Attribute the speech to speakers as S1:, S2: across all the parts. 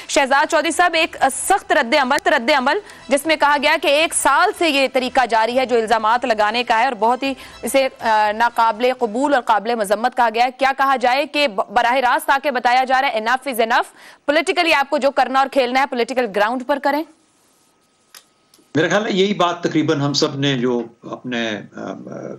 S1: शहजाद चौधरी साहब, एक सख्त रद्द अमल जिसमें कहा गया कि 1 साल से ये तरीका जारी है जो इल्जामात लगाने का है और बहुत ही इसे नाकाबिले कबूल और काबिले मजम्मत कहा गया है। क्या कहा जाए कि बराह रास्त आके बताया जा रहा है इनफ इज इनफ, पॉलिटिकली आपको जो करना और खेलना है पॉलिटिकल ग्राउंड पर करें?
S2: मेरा ख्याल है यही बात तकरीबन हम सब ने जो अपने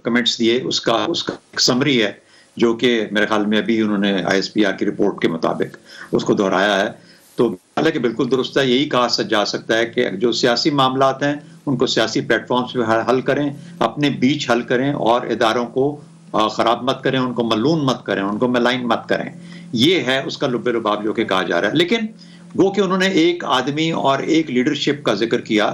S2: कमेंट्स दिए उसका एक समरी है, जो कि मेरे ख्याल में अभी उन्होंने ISPR की रिपोर्ट के मुताबिक उसको दोहराया है। तो हालांकि बिल्कुल दुरुस्त है, यही कहा जा सकता है कि जो सियासी मामलात हैं उनको सियासी प्लेटफॉर्म्स पे हल करें, अपने बीच हल करें और इदारों को ख़राब मत करें, उनको मलून मत करें, उनको मलाइन मत करें। ये है उसका लुब्बे लुबाब जो कि कहा जा रहा है। लेकिन वो कि उन्होंने एक आदमी और एक लीडरशिप का जिक्र किया,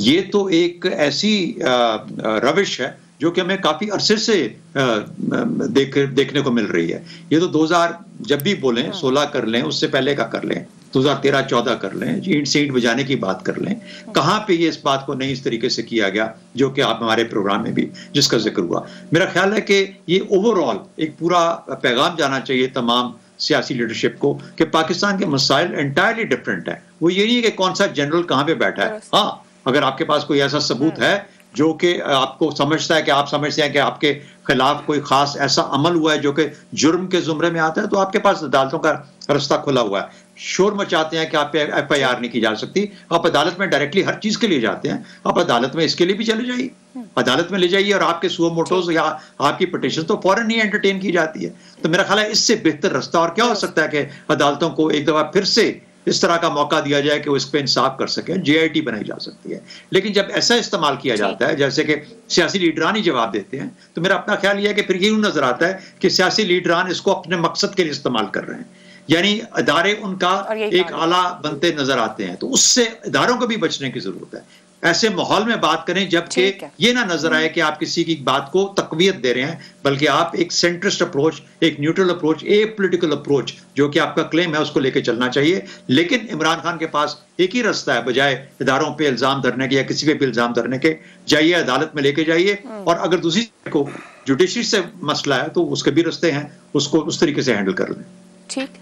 S2: ये तो एक ऐसी रविश है जो कि हमें काफी अरसे से देखने को मिल रही है। ये तो 2000 जब भी बोलें 16 कर लें, उससे पहले का कर लें, 2013-14 कर लें, ईंट से ईंट बजाने की बात कर लें, कहाँ पे ये इस बात को नहीं इस तरीके से किया गया जो कि आप हमारे प्रोग्राम में भी जिसका जिक्र हुआ। मेरा ख्याल है कि ये ओवरऑल एक पूरा पैगाम जाना चाहिए तमाम सियासी लीडरशिप को कि पाकिस्तान के मसाइल एंटायरली डिफरेंट है। वो ये नहीं है कि कौन सा जनरल कहाँ पे बैठा है। हाँ, अगर आपके पास कोई ऐसा सबूत है जो कि आपको समझता है कि आप समझते हैं कि आपके खिलाफ कोई खास ऐसा अमल हुआ है जो कि जुर्म के जुमरे में आता है, तो आपके पास अदालतों का रास्ता खुला हुआ है। शोर मचाते हैं कि आप पे FIR नहीं की जा सकती, आप अदालत में डायरेक्टली हर चीज के लिए जाते हैं, आप अदालत में इसके लिए भी चले जाइए, अदालत में ले जाइए और आपके सुओ मोटोज या आपकी पिटीशन तो फौरन ही एंटरटेन की जाती है। तो मेरा ख्याल है इससे बेहतर रास्ता और क्या हो सकता है कि अदालतों को एक दफा फिर से इस तरह का मौका दिया जाए कि वो इस पर इंसाफ कर सके, JIT बनाई जा सकती है। लेकिन जब ऐसा इस्तेमाल किया जाता है जैसे कि सियासी लीडरान ही जवाब देते हैं, तो मेरा अपना ख्याल यह है कि फिर ये नजर आता है कि सियासी लीडरान इसको अपने मकसद के लिए इस्तेमाल कर रहे हैं, यानी इदारे उनका एक आला बनते नजर आते हैं। तो उससे इदारों को भी बचने की जरूरत है। ऐसे माहौल में बात करें जबकि ये ना नजर आए कि आप किसी की बात को तकवीयत दे रहे हैं, बल्कि आप एक सेंट्रिस्ट अप्रोच, एक न्यूट्रल अप्रोच, एक पॉलिटिकल अप्रोच जो कि आपका क्लेम है उसको लेके चलना चाहिए। लेकिन इमरान खान के पास एक ही रास्ता है, बजाय इदारों पे इल्जाम धरने के या किसी पे भी इल्जाम धरने के, जाइए अदालत में लेके जाइए, और अगर दूसरी को जुडिशरी से मसला है तो उसके भी रास्ते हैं, उसको उस तरीके से हैंडल कर लें।
S1: ठीक,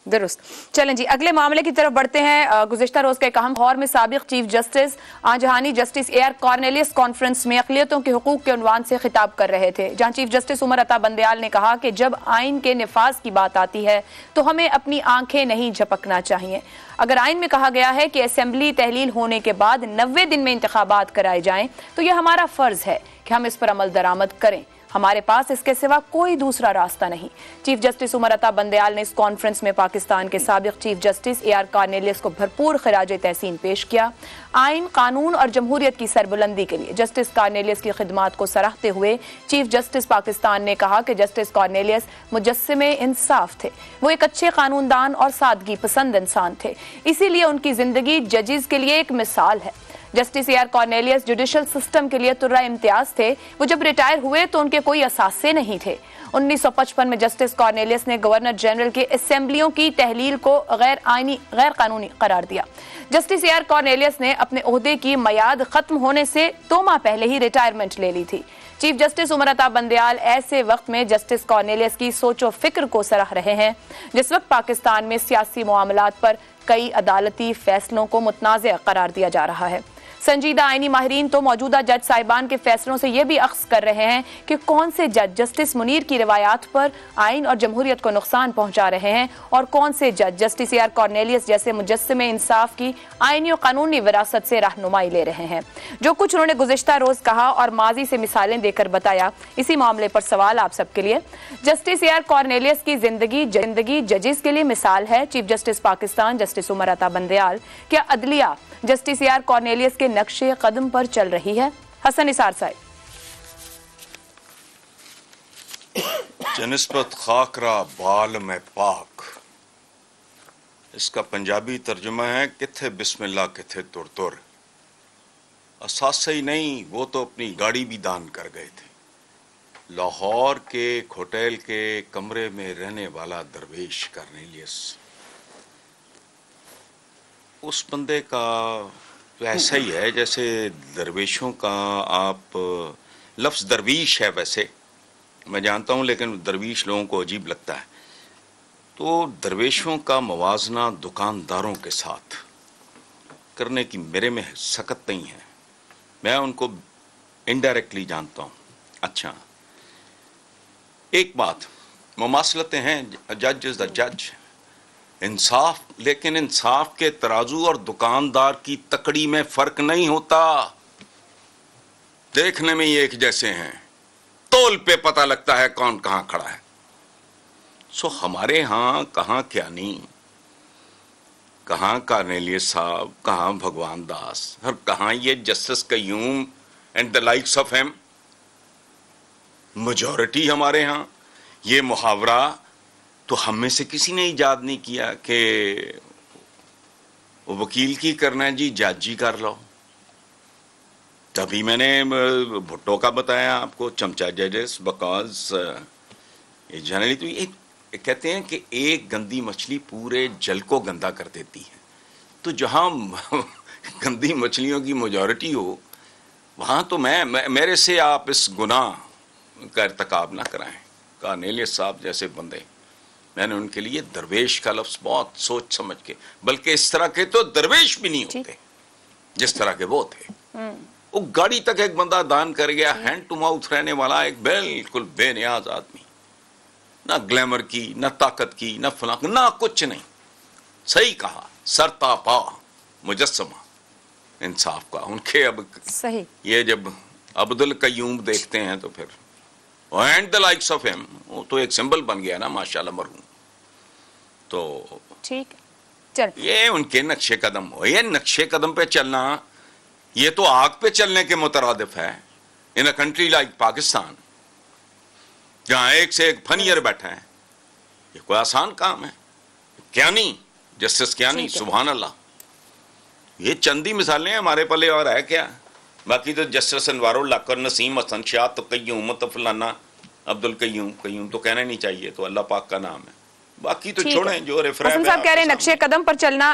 S1: दुरुस्त। चलें जी, अगले मामले की तरफ बढ़ते हैं। गुज़िश्ता रोज के एक अहम लाहौर में साबिक चीफ जस्टिस आजहानी जस्टिस AR कॉर्नेलियस कॉन्फ्रेंस में अक़लियतों के हुकूक के उन्वान से खिताब कर रहे थे, जहां चीफ जस्टिस उमर अता बंदयाल ने कहा कि जब आइन के निफाज की बात आती है तो हमें अपनी आंखें नहीं झपकना चाहिए। अगर आइन में कहा गया है कि असेंबली तहलील होने के बाद 90 दिन में इंतखाबात कराए जाएं, तो यह हमारा फर्ज है कि हम इस पर अमल दरामद करें। हमारे पास इसके सिवा कोई दूसरा रास्ता नहीं। चीफ जस्टिस उमर अता बंदयाल ने इस कॉन्फ्रेंस में पाकिस्तान के साबिक चीफ जस्टिस AR कॉर्नेलियस को भरपूर खिराज तहसीन पेश किया। आइन, कानून और जमहूरियत की सरबुलंदी के लिए जस्टिस कॉर्नेलियस की खिदमात को सराहते हुए चीफ जस्टिस पाकिस्तान ने कहा कि जस्टिस कॉर्नेलियस मुजस्सिमे इंसाफ थे। वो एक अच्छे कानूनदान और सादगी पसंद इंसान थे, इसीलिए उनकी जिंदगी जजेस के लिए एक मिसाल है। Justice AR Cornelius judicial system के लिए तुर्रा इम्तियाज थे। वो जब रिटायर हुए तो उनके कोई असासे नहीं थे। 1955 में जस्टिस कॉर्नेलियस ने गवर्नर जनरल के असेंबलियों की तहलील को गैर कानूनी करार दिया। जस्टिस AR कॉर्नेलियस ने अपने ओहदे की मयाद खत्म होने से 2 माह पहले ही रिटायरमेंट ले ली थी। चीफ जस्टिस उमर अता बंदयाल ऐसे वक्त में जस्टिस कॉर्नेलियस की सोचो फिक्र को सराह रहे हैं जिस वक्त पाकिस्तान में सियासी मामलात पर कई अदालती फैसलों को मुतनाज़ करार दिया जा रहा है। संजीदा आईनी माहिरीन तो मौजूदा जज साहिबान के फैसलों से यह भी अख्स कर रहे हैं कि कौन से जज जस्टिस मुनीर की रिवायात पर आइन और जमहूरियत को नुकसान पहुंचा रहे हैं और कौन से जज जस्टिस AR कॉर्नेलियस जैसे मुजस्सिमे इंसाफ की आईनी और कानूनी विरासत से रहनुमाई ले रहे हैं। जो कुछ उन्होंने गुज़िश्ता रोज कहा और माजी से मिसालें देकर बताया, इसी मामले पर सवाल आप सबके लिए। जस्टिस AR कॉर्नेलियस की जिंदगी जजेस के लिए मिसाल है। Chief justice Pakistan justice Umar Ata Bandial, क्या अदलिया जस्टिस AR कॉर्नेलियस के नक्शे कदम पर चल रही है? हसन निसार साहब।
S3: जनिस्बत खाकरा बाल में पाक, इसका पंजाबी तर्जुमा है किथे बिस्मिल्लाह किथे तुर तुर। असासे ही नहीं, वो तो अपनी गाड़ी भी दान कर गए थे। लाहौर के एक होटल के कमरे में रहने वाला दरवेश कॉर्नेलियस, उस बंदे का वैसा ही है जैसे दरवेशों का, आप लफ्ज़ दरवीश है वैसे मैं जानता हूँ, लेकिन दरवीश लोगों को अजीब लगता है। तो दरवेशों का मवाजना दुकानदारों के साथ करने की मेरे में सकत नहीं है। मैं उनको इनडायरेक्टली जानता हूं। अच्छा, एक बात, मुमासलतें हैं, जज इज द जज, इंसाफ, लेकिन इंसाफ के तराजू और दुकानदार की तकड़ी में फर्क नहीं होता। देखने में ही एक जैसे हैं, तोल पे पता लगता है कौन कहां खड़ा है। सो हमारे यहां कहां क्या नहीं, कहां कार्नेलियस साहब, कहां भगवान दास और कहां ये justice Qayyum and the likes of him. Majority हमारे यहां। ये मुहावरा तो हम में से किसी ने इजाद नहीं किया कि वकील की करना है जी, जज जी कर लो। तभी मैंने भुट्टो का बताया आपको, चमचा जजेस, बिकॉज जनरली तो ये कहते हैं कि एक गंदी मछली पूरे जल को गंदा कर देती है। तो जहां गंदी मछलियों की मेजॉरिटी हो, वहां तो मेरे से आप इस गुनाह का इर्तिकाब ना कराएं। कार्नेलियस साहब जैसे बंदे, मैंने उनके लिए दरवेश का लफ्ज बहुत सोच समझ के, बल्कि इस तरह के तो दरवेश भी नहीं होते जिस तरह के वो थे। वो गाड़ी तक एक बंदा दान कर गया, हैंड टू माउथ रहने वाला एक बिल्कुल बेनियाज आदमी, ना ग्लैमर की, ना ताकत की, ना फला, ना कुछ नहीं। सही कहा, सरतापा मुजस्समा इंसाफ का उनके। अब
S1: सही, ये
S3: जब अब्दुल कयूम देखते हैं तो फिर and the likes of him, वो तो एक सिंबल बन गया ना माशाल्लाह मरहूम। तो
S1: ठीक, चल
S3: ये उनके नक्शे कदम हो, ये नक्शे कदम पे चलना, ये तो आग पे चलने के मुतरादिफ है। इन अ कंट्री लाइक पाकिस्तान, जहां एक से एक फनियर बैठा है, ये कोई आसान काम है क्या? नहीं, जस्टिस क्या नहीं, सुभान अल्लाह। ये चंदी मिसालें हमारे पले और है क्या? बाकी तो जस्टिस अनवारुल लकर, नसीम हसन शाह, तो कयूम, तो फलाना अब्दुल कयूम, कयूम तो कहना नहीं चाहिए, तो अल्लाह पाक का नाम है। बाकी तो छोड़ें जो रेफरेंस।
S1: हसन साहब कह रहे हैं नक्शे कदम पर चलना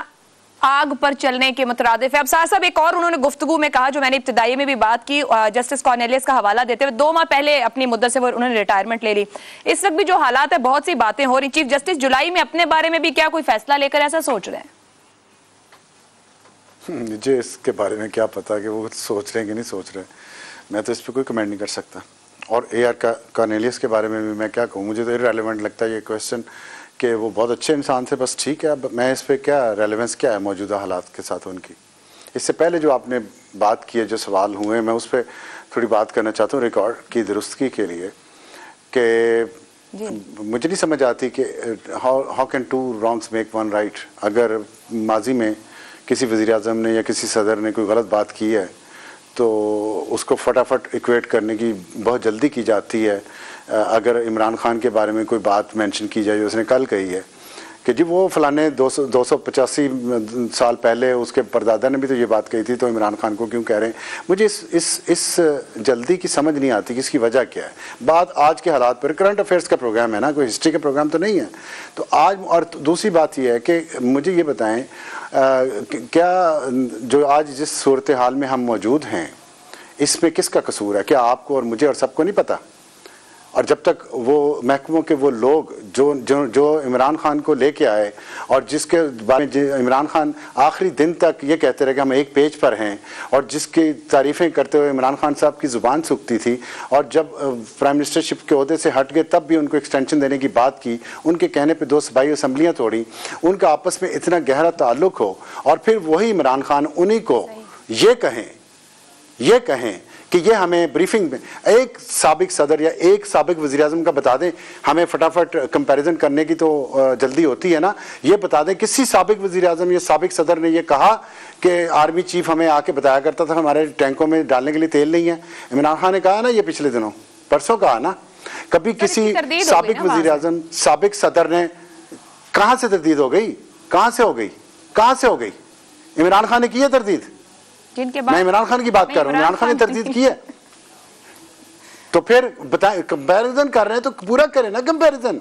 S1: आग पर चलने के मुतरादिफ है। अब साहब एक और उन्होंने गुफ्तगू में कहा, जो मैंने इब्तिदाई में भी बात की, जस्टिस कॉर्नेलियस का हवाला देते हुए, 2 माह पहले अपनी मुद्दत से वो उन्होंने रिटायरमेंट ले ली। इस वक्त भी जो हालात है, बहुत सी बातें हो रही। चीफ जस्टिस जुलाई में अपने बारे में भी क्या कोई फैसला लेकर ऐसा सोच रहे हैं?
S4: मुझे इसके बारे में क्या पता कि वो सोच रहे हैं कि नहीं सोच रहे, मैं तो इस पर कोई कमेंट नहीं कर सकता। और AR कॉर्नेलियस के बारे में भी मैं क्या कहूँ, मुझे तो इररेलेवेंट लगता है ये क्वेश्चन कि वो बहुत अच्छे इंसान थे, बस ठीक है। अब मैं इस पर क्या रेलेवेंस क्या है मौजूदा हालात के साथ उनकी। इससे पहले जो आपने बात की है, जो सवाल हुए, मैं उस पर थोड़ी बात करना चाहता हूँ रिकॉर्ड की दुरुस्तगी के लिए, कि मुझे नहीं समझ आती कि how can 2 wrongs make 1 right। अगर माजी में किसी वज़ीर आज़म ने या किसी सदर ने कोई गलत बात की है तो उसको फटाफट इक्वेट करने की बहुत जल्दी की जाती है। अगर इमरान खान के बारे में कोई बात मेंशन की जाए, जो उसने कल कही है कि जी वो फलाने 285 साल पहले उसके परदादा ने भी तो ये बात कही थी, तो इमरान खान को क्यों कह रहे हैं? मुझे इस जल्दी की समझ नहीं आती कि इसकी वजह क्या है। बात आज के हालात पर, करंट अफेयर्स का प्रोग्राम है ना, कोई हिस्ट्री का प्रोग्राम तो नहीं है। तो आज, और दूसरी बात यह है कि मुझे ये बताएं, क्या जो आज जिस सूरत हाल में हम मौजूद हैं, इसमें किसका कसूर है? क्या आपको और मुझे और सबको नहीं पता? और जब तक वो महकमों के वो लोग जो इमरान खान को लेके आए और जिसके बारे में इमरान खान आखिरी दिन तक ये कहते रहे कि हम एक पेज पर हैं, और जिसकी तारीफ़ें करते हुए इमरान खान साहब की ज़ुबान सूखती थी, और जब प्राइम मिनिस्टरशिप के ओहदे से हट गए तब भी उनको एक्सटेंशन देने की बात की, उनके कहने पर 2 सूबाई असम्बलियाँ तोड़ी, उनका आपस में इतना गहरा ताल्लुक़ हो, और फिर वही इमरान खान उन्हीं को ये कहें कि ये हमें ब्रीफिंग में एक साबिक सदर या एक साबिक वज़ीर आज़म का बता दें, हमें फटाफट कंपैरिजन करने की तो जल्दी होती है ना, ये बता दें किसी साबिक वज़ीर आज़म या साबिक सदर ने ये कहा कि आर्मी चीफ हमें आके बताया करता था हमारे टैंकों में डालने के लिए तेल नहीं है। इमरान खान ने कहा ना, ये पिछले दिनों परसों कहा ना, कभी किसी साबिक वज़ीर आज़म, साबिक सदर ने, कहाँ से तरदीद हो गई? कहाँ से हो गई? इमरान खान ने की है तरदीद? मैं इमरान खान की बात कर रहा हूँ, इमरान खान ने तरदीद की है। तो फिर बताएं, कंपैरिजन कर रहे हैं तो पूरा करें ना कंपैरिजन।